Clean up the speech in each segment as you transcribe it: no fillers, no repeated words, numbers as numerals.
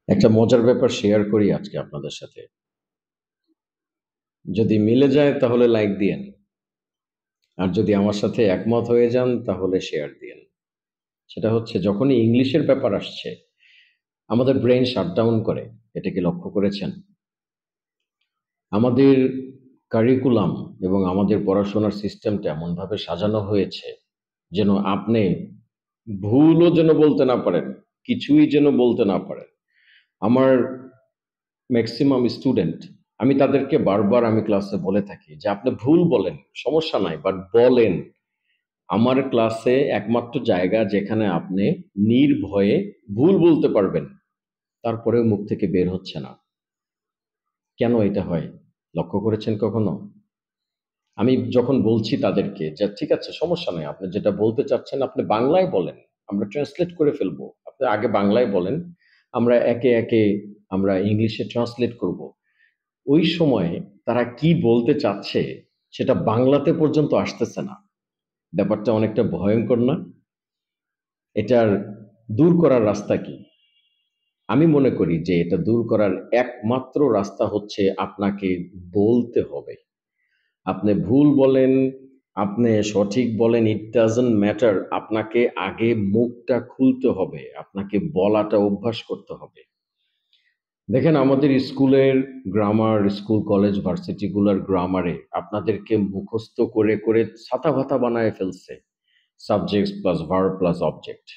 একটা মজার ব্যাপার শেয়ার করি আজকে আপনাদের সাথে। যদি মিলে যায় তাহলে লাইক দিয়েন। আর যদি আমার সাথে একমত হয়ে যান তাহলে শেয়ার দিয়েন। সেটা হচ্ছে যখনই ইংলিশের ব্যাপার আসছে, আমাদের ব্রেইন শাটডাউন করে। এটা কি লক্ষ্য করেছেন? আমাদের কারিকুলাম এবং আমাদের পড়াশোনার সিস্টেমটা এমনভাবে সাজানো হয়েছে যেন আপনি ভুলও যেন বলতে না পারেন, কিছুই যেন বলতে না পারেন। আমার ম্যাক্সিমাম স্টুডেন্ট, আমি তাদেরকে বারবার আমি ক্লাসে বলে থাকি যে আপনি ভুল বলেন, সমস্যা নাই, বাট বলেন। আমার ক্লাসে একমাত্র জায়গা যেখানে আপনি নির্ভয়ে ভুল বলতে পারবেন, তারপরেও মুখ থেকে বের হচ্ছে না। কেন এটা হয়? লক্ষ্য করেছেন কখনো? আমি যখন বলছি তাদেরকে যে ঠিক আছে, সমস্যা নেই, আপনি যেটা বলতে চাচ্ছেন আপনি বাংলায় বলেন, আমরা ট্রান্সলেট করে ফেলবো। আপনি আগে বাংলায় বলেন, আমরা একে একে আমরা ইংলিশে ট্রান্সলেট করব। ওই সময় তারা কি বলতে চাচ্ছে সেটা বাংলাতে পর্যন্ত আসতেছে না। ব্যাপারটা অনেকটা ভয়ঙ্কর না? এটার দূর করার রাস্তা কি? আমি মনে করি যে এটা দূর করার একমাত্র রাস্তা হচ্ছে আপনাকে বলতে হবে। আপনি ভুল বলেন, আপনি সঠিক বলেন, ইট ডাজন্ট ম্যাটার। আপনাকে আগে মুখটা খুলতে হবে, আপনাকে বলাটা অভ্যাস করতে হবে। দেখেন, আমাদের স্কুলের গ্রামার, স্কুল কলেজ ভার্সিটিগুলোর গ্রামারে আপনাদেরকে মুখস্থ করে করে ছাতা ভাতা বানায় ফেলছে, subject plus verb plus object.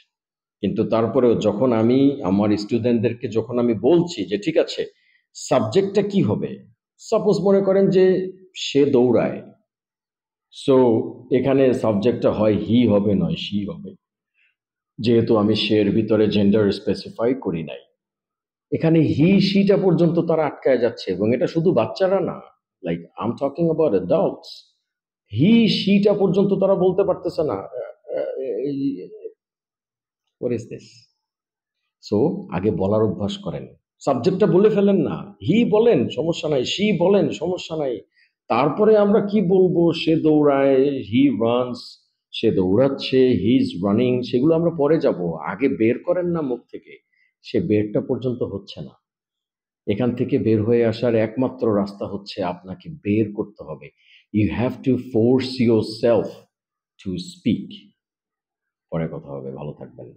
কিন্তু তারপরেও যখন আমি আমার স্টুডেন্টদেরকে যখন আমি বলছি যে ঠিক আছে, সাবজেক্টটা কি হবে, সাপোজ মনে করেন যে সে দৌড়ায়, সো এখানে সাবজেক্টটা হয় হি হবে, নয় শি হবে, যেহেতু আমি সে এর ভিতরে জেন্ডার স্পেসিফাই করি নাই। এখানে হি শিটা পর্যন্ত তারা আটকায় যাচ্ছে, এবং এটা শুধু বাচ্চারা না, like I am talking about adults. হি শিটা পর্যন্ত তারা বলতে পারতেছে না। What is this? সো আগে বলার অভ্যাস করেন। সাবজেক্টটা বলে ফেলেন না, হি বলেন সমস্যা নাই, শি বলেন সমস্যা নাই। তারপরে আমরা কি বলবো, সে দৌড়ায়, হি রানস, সে দৌড়াচ্ছে, হি ইজ রানিং, সেগুলো আমরা পরে যাব। আগে বের করেন না মুখ থেকে। সে বেরটা পর্যন্ত হচ্ছে না। এখান থেকে বের হয়ে আসার একমাত্র রাস্তা হচ্ছে আপনাকে বের করতে হবে। You have to force yourself to speak. পরে কথা হবে, ভালো থাকবেন।